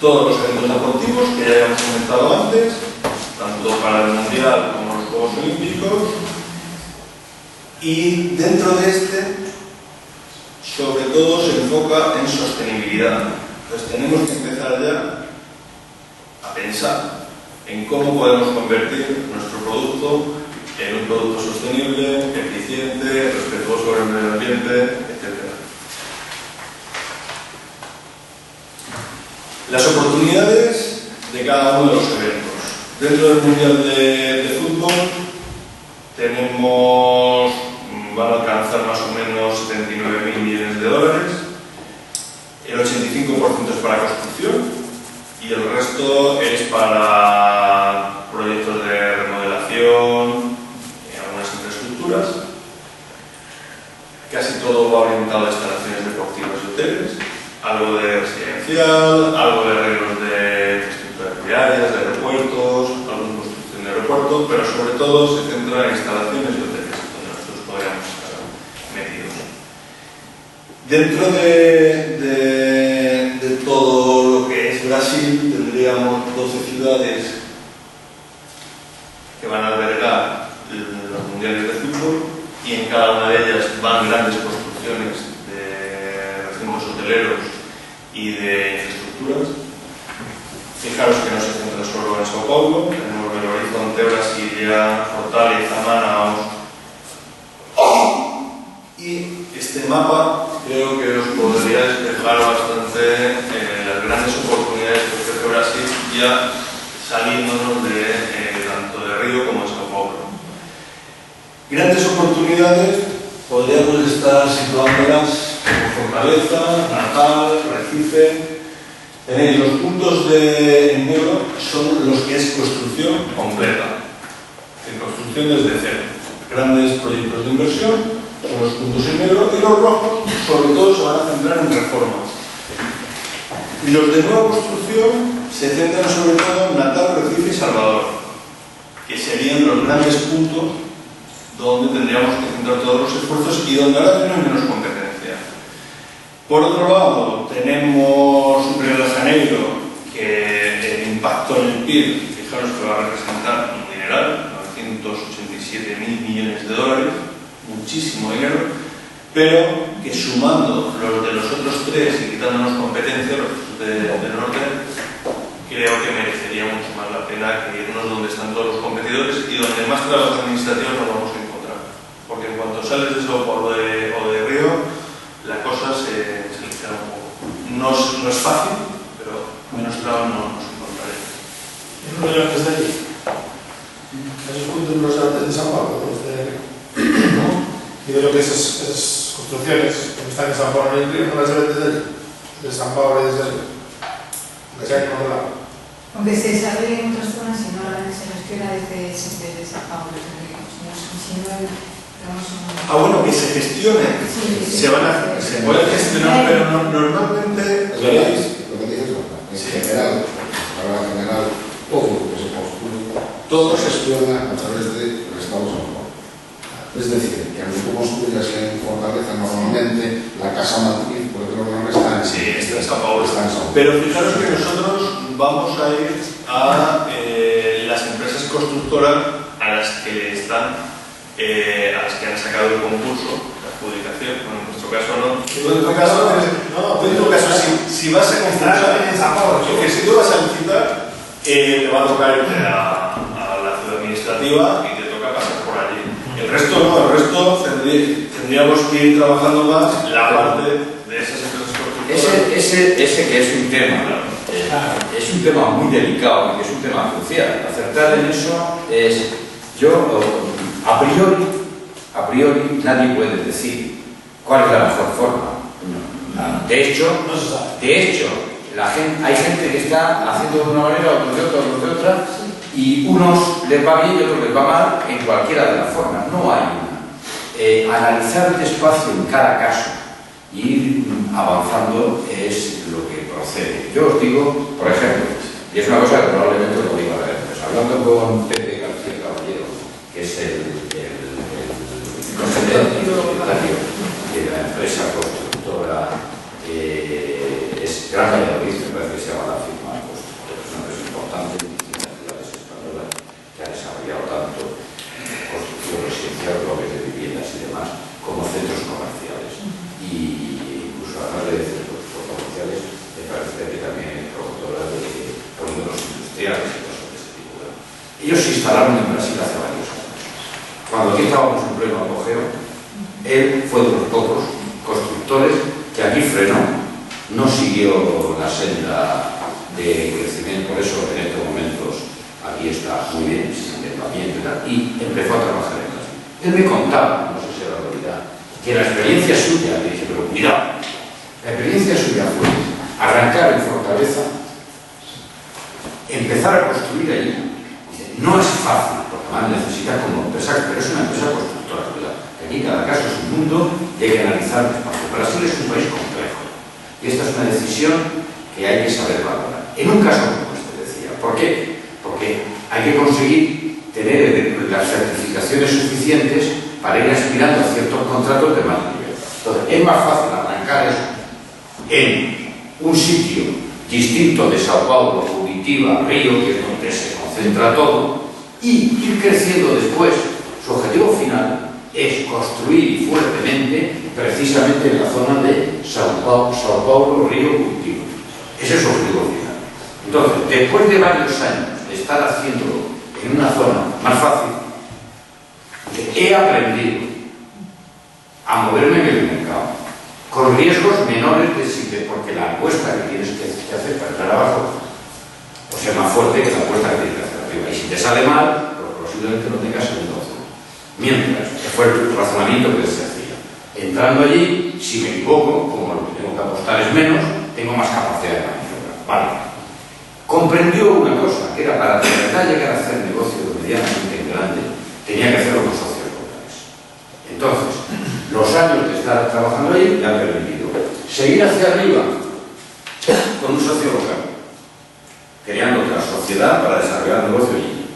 todos los eventos deportivos que ya habíamos comentado antes, tanto para el Mundial como los Juegos Olímpicos, y dentro de este, sobre todo, se enfoca en sostenibilidad. Entonces tenemos que empezar ya a pensar en cómo podemos convertir nuestro producto en un producto sostenible, eficiente, respetuoso con el medio ambiente, etc. Las oportunidades de cada uno de los eventos. Dentro del Mundial de Fútbol van a alcanzar más o menos 79.000 millones de dólares. El 85% es para construcción y el resto es para proyectos de remodelación, algunas infraestructuras. Casi todo va orientado a instalaciones deportivas y hoteles, algo de residencial, algo de arreglos de infraestructuras viarias, de aeropuertos, alguna construcción de aeropuertos, pero sobre todo se centra en instalaciones y hoteles, donde nosotros podríamos estar metidos. Dentro de todo lo que es Brasil, tendríamos 12 ciudades que van a albergar los mundiales de fútbol, y en cada una de ellas van grandes construcciones de recintos hoteleros y de infraestructuras. Fijaros que no se centra solo en Sao Paulo, tenemos Belo Horizonte, Brasilia, Fortaleza, Manaus. Y este mapa creo que os podría despejar bastante las grandes oportunidades que ofrece Brasil, ya saliéndonos tanto de Río como de Sao Paulo. Grandes oportunidades podríamos estar situándolas como Fortaleza, Natal, Recife. Tenéis los puntos en negro, son los que es construcción completa, en construcción desde cero. Grandes proyectos de inversión son los puntos en negro, y los rojos sobre todo se van a centrar en reformas. Y los de nueva construcción se centran sobre todo en Natal, Recife y Salvador, que serían los grandes puntos donde tendríamos que centrar todos los esfuerzos y donde ahora tenemos menos competencia. Por otro lado, tenemos Río de Janeiro, que el impacto en el PIB, fijaros que va a representar un dineral, 987.000 millones de dólares, muchísimo dinero, pero que sumando los de los otros tres y quitándonos competencia, los del norte, creo que merecería mucho más la pena que irnos donde están todos los competidores y donde más trabajo administrativo nos vamos a encontrar. Porque en cuanto sales de Sao Paulo o de Río, la cosa se limpia un poco. No es fácil, pero menos trabajo no nos encontraremos. ¿En los restaurantes de allí? ¿Esos puntos en los restaurantes de San Pablo? ¿No? Y de lo que esas construcciones que están en San Pablo, no las ven desde allí, de San Pablo y desde allí, que se han encontrado. Aunque se desarrolla en otras zonas y no se gestiona desde San Pablo, bueno, que se gestione. Sí, se puede gestionar, pero normalmente es verdad, lo que dices es verdad. En general, todo lo que se construye, todo se gestiona a través del Estado San Pablo. Es decir, que aunque tú construyas en Fortaleza, normalmente la casa matriz, por ejemplo, no está en Sao Paulo. Está en Sao Paulo. Pero fijaros que nosotros vamos a ir a las empresas constructoras a las que han sacado el concurso, la adjudicación, bueno, en nuestro caso no. En tu caso, si vas a concursar, porque si tú vas a licitar, te va a tocar irte a la ciudad administrativa y te toca pasar por allí. El resto no, el resto tendríamos que ir trabajando más la parte de esas empresas constructoras. Ese que es un tema, es un tema muy delicado y que es un tema crucial. Acertar en eso es, a priori nadie puede decir cuál es la mejor forma. De hecho, hay gente que está haciendo de una manera, otros de otra, otros de otra, y unos les va bien y otros les va mal en cualquiera de las formas. No hay una. Analizar despacio en cada caso y ir avanzando es lo que procede. Yo os digo, por ejemplo, y es una cosa que probablemente lo diga a ver, pues hablando con Pepe García Caballero, que es el propietario de la empresa constructora, es Gran Valladolid, me parece que se llama la firma, Ellos se instalaron en Brasil hace varios años. Cuando aquí estábamos en pleno apogeo, él fue de los pocos constructores que aquí frenó, no siguió la senda de crecimiento, por eso en estos momentos aquí está muy bien, sin equipamiento y tal, y empezó a trabajar en Brasil. Él me contaba, no sé si era realidad, que la experiencia suya, le dije, pero cuidado, la experiencia suya fue arrancar en Fortaleza, empezar a construir allí. No es fácil, porque además necesita como empresa, pero es una empresa constructora, ¿verdad? Aquí cada caso es un mundo y hay que analizar el espacio. Brasil es un país complejo y esta es una decisión que hay que saber valorar. En un caso como este, decía, ¿por qué? Porque hay que conseguir tener las certificaciones suficientes para ir aspirando a ciertos contratos de más nivel. Entonces, es más fácil arrancar eso en un sitio distinto de Sao Paulo, Curitiba, Río, que es donde se concentra todo, y ir creciendo después. Su objetivo final es construir fuertemente precisamente en la zona de Sao Paulo, Río, Curitiba. Ese es su objetivo final. Entonces, después de varios años de estar haciéndolo en una zona más fácil, he aprendido a moverme en el mercado con riesgos menores de simple, porque la apuesta que tienes que hacer para entrar abajo pues es más fuerte que la apuesta que tienes que hacer arriba. Y si te sale mal, pues posiblemente no tengas el negocio. Mientras, que fue el razonamiento que se hacía. Entrando allí, si me equivoco, como lo que tengo que apostar es menos, tengo más capacidad de maniobra. Vale. Comprendió una cosa, que era para de verdad llegar a hacer negocio medianamente grande, tenía que hacerlo con socios locales. Entonces, los años de estar trabajando ahí le han permitido seguir hacia arriba con un socio local, creando otra sociedad para desarrollar el negocio allí,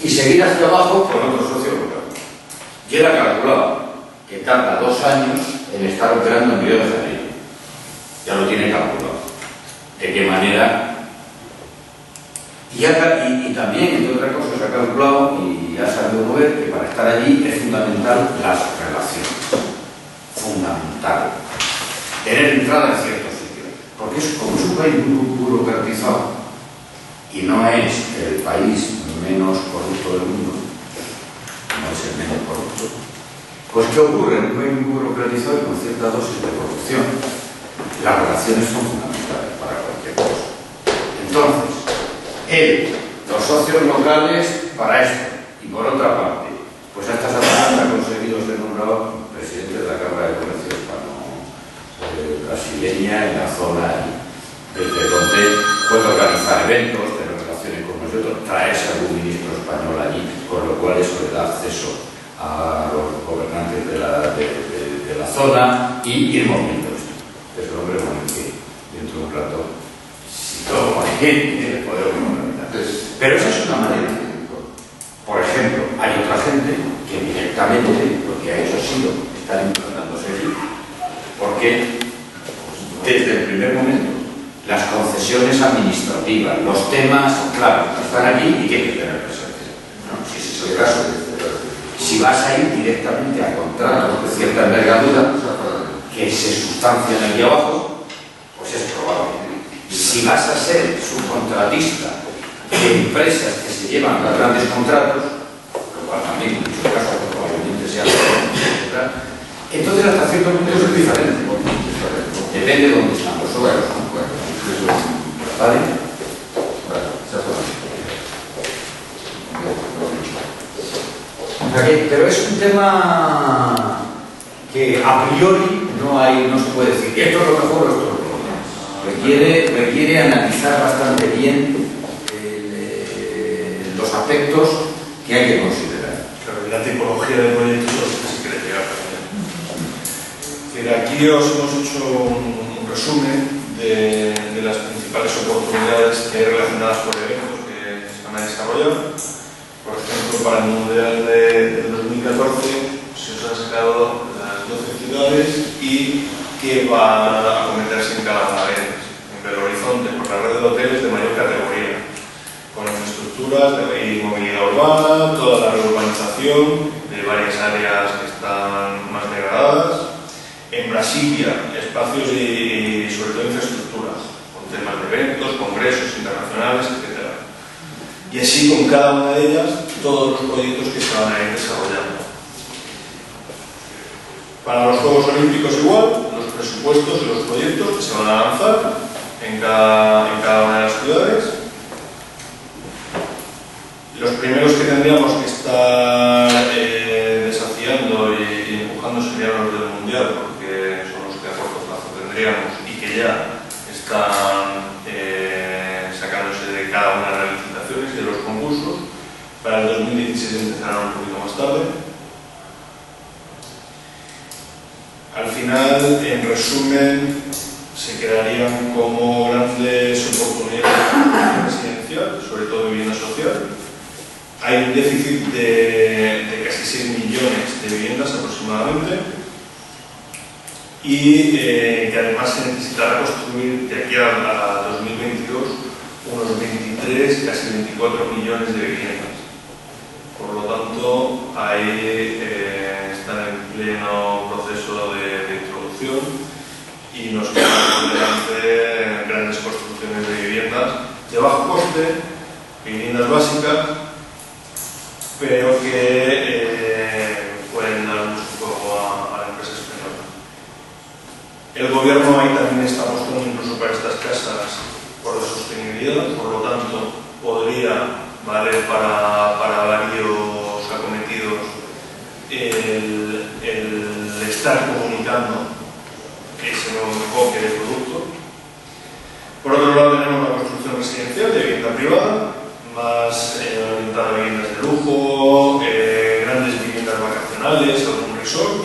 y seguir hacia abajo con otro socio local. Y él ha calculado que tarda 2 años en estar operando en Río de Janeiro. Ya lo tiene calculado. ¿De qué manera? Y también, entre otras cosas, ha calculado y ha sabido mover que para estar allí es fundamental las relaciones. Fundamental. Tener entrada en ciertos sitios. Porque como es un país muy burocratizado y no es el país menos corrupto del mundo, no es el menos corrupto, pues ¿qué ocurre? En un país muy burocratizado y con cierta dosis de corrupción, las relaciones son fundamentales para cualquier cosa. Entonces, los socios locales para esto, y por otra parte, pues a estas alturas ha conseguido ser nombrado presidente de la Cámara de Comercio Hispano-Brasileña en la zona, desde donde puede organizar eventos, tener relaciones con nosotros, traerse algún ministro español allí, con lo cual eso le da acceso a los gobernantes de la zona y ir moviendo esto. Es el hombre con el que dentro de un rato, si todo va bien, tiene el poder gubernamental. Pero esa es una manera. Por ejemplo, hay otra gente que directamente lo que ha hecho ha sido estar implantándose allí, porque desde el primer momento las concesiones administrativas, los temas, claro, están aquí y que hay que tener presencia, ¿no? Si ese es el caso, si vas a ir directamente a contratos de cierta envergadura que se sustancian aquí abajo, pues es probable. Si vas a ser subcontratista de empresas que se llevan a grandes contratos, lo cual también en muchos casos probablemente sea entonces hasta cierto punto es diferente. Depende de dónde están los obreros. ¿Vale? Pero es un tema que a priori no se puede decir esto es lo mejor o esto es lo peor. Requiere analizar bastante bien los aspectos que hay que considerar. Claro, y la tipología de proyectos a los que se quiere llegar también. Aquí os hemos hecho un resumen de las principales oportunidades que hay relacionadas con eventos que se van a desarrollar. Por ejemplo, para el Mundial del 2014 se os han sacado las 12 ciudades y que van a acometerse en cada una de ellas. En Belo Horizonte, por la red de hoteles de mayor categoría, con infraestructuras de movilidad urbana, toda la reurbanización de varias áreas que están más degradadas. En Brasilia, espacios y sobre todo infraestructuras, con temas de eventos, congresos internacionales, etc. y así con cada una de ellas todos los proyectos que se van a ir desarrollando. Para los Juegos Olímpicos igual, los presupuestos y los proyectos que se van a lanzar en cada una de las ciudades. Los primeros que tendríamos que estar desafiando y empujando serían los del Mundial, porque son los que a corto plazo tendríamos y que ya están sacándose de cada una de las licitaciones y de los concursos. Para el 2016 empezarán un poquito más tarde. Al final, en resumen, se crearían como grandes oportunidades residencial, sobre todo vivienda social. Hay un déficit de casi 6 millones de viviendas aproximadamente y que además se necesitará construir de aquí a 2022 unos 23, casi 24 millones de viviendas. Por lo tanto, ahí están en pleno proceso de introducción y nos quedan por delante grandes construcciones de viviendas de bajo coste, viviendas básicas, pero que pueden dar mucho juego a la empresa española. El gobierno ahí también está apostando incluso para estas casas por la sostenibilidad, por lo tanto podría valer para varios acometidos el estar comunicando ese nuevo enfoque de producto. Por otro lado tenemos la construcción residencial de vivienda privada, más orientada a viviendas de lujo, grandes viviendas vacacionales, algún resort.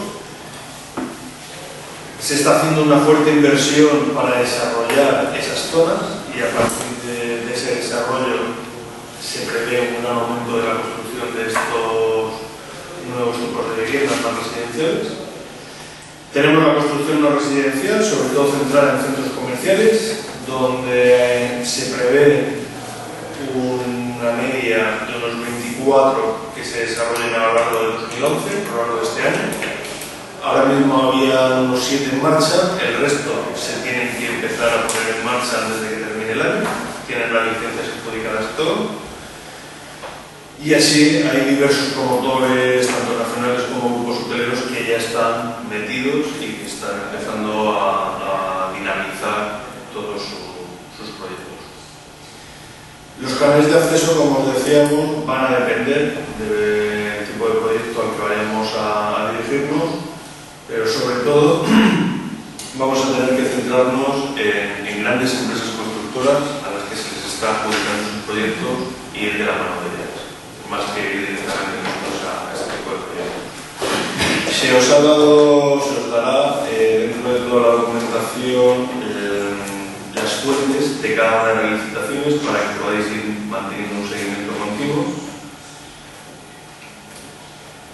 Se está haciendo una fuerte inversión para desarrollar esas zonas y a partir de ese desarrollo se prevé un gran aumento de la construcción de estos nuevos tipos de viviendas más residenciales. Tenemos la construcción no residencial, sobre todo centrada en centros comerciales, donde se prevé una media de unos 24 que se desarrollen a lo largo de 2011, a lo largo de este año. Ahora mismo había unos 7 en marcha, el resto se tienen que empezar a poner en marcha antes de que termine el año, tienen las licencias adjudicadas y todo. Y así hay diversos promotores, tanto nacionales como grupos hoteleros, que ya están metidos y que están empezando a dinamizar todos sus proyectos. Los canales de acceso, como os decíamos, van a depender del tipo de proyecto al que vayamos a dirigirnos, pero sobre todo vamos a tener que centrarnos en grandes empresas constructoras a las que se les está adjudicando sus proyectos y ir de la mano de ellas, más que ir directamente nosotros a este tipo de proyectos. Se os dará dentro de toda la documentación las fuentes de cada una de las licitaciones para que podáis ir manteniendo un seguimiento continuo.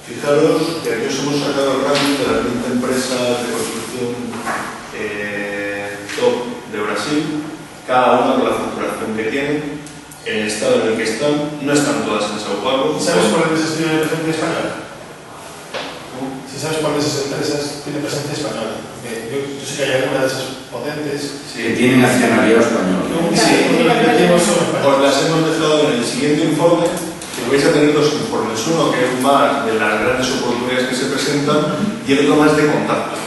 Fijaros que aquí os hemos sacado el ranking de las 20 empresas de construcción top de Brasil, cada una con la facturación que tienen, el estado en el que están. No están todas en Sao Paulo. ¿Sabes cuál de esas tiene presencia española? Si sabes cuál de esas empresas tiene presencia española. Yo sé que hay alguna de esas potentes. Que tienen nacionalidad española. Sí, os las hemos dejado en el siguiente informe, que vais a tener dos informes. Uno que es más de las grandes oportunidades que se presentan y el otro más de contacto.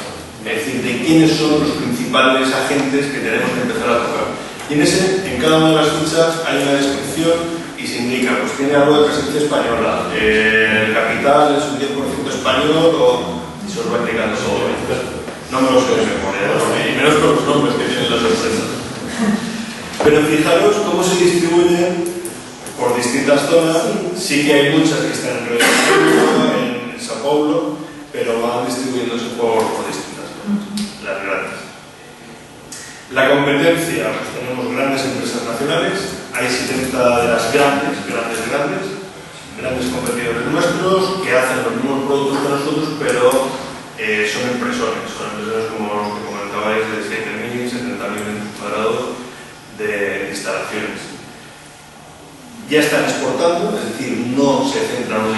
Es decir, de quiénes son los principales agentes que tenemos que empezar a tocar. Y en ese, en cada una de las fichas hay una descripción y se indica, pues tiene algo de presencia española, el capital es un 10% español y se os va indicando todo. No me lo sé de memoria, y menos con los nombres que tienen las empresas. Pero fijaros cómo se distribuyen por distintas zonas. Sí que hay muchas que están en Río de Janeiro, en Sao Paulo, pero van distribuyéndose por distintas zonas, las grandes. La competencia, pues tenemos grandes empresas nacionales, hay 70 de las grandes competidores nuestros que hacen los mismos productos que nosotros, pero son impresores como los que comentabais, de 7.000, 70.000 metros cuadrados de instalaciones. Ya están exportando, es decir, no se centran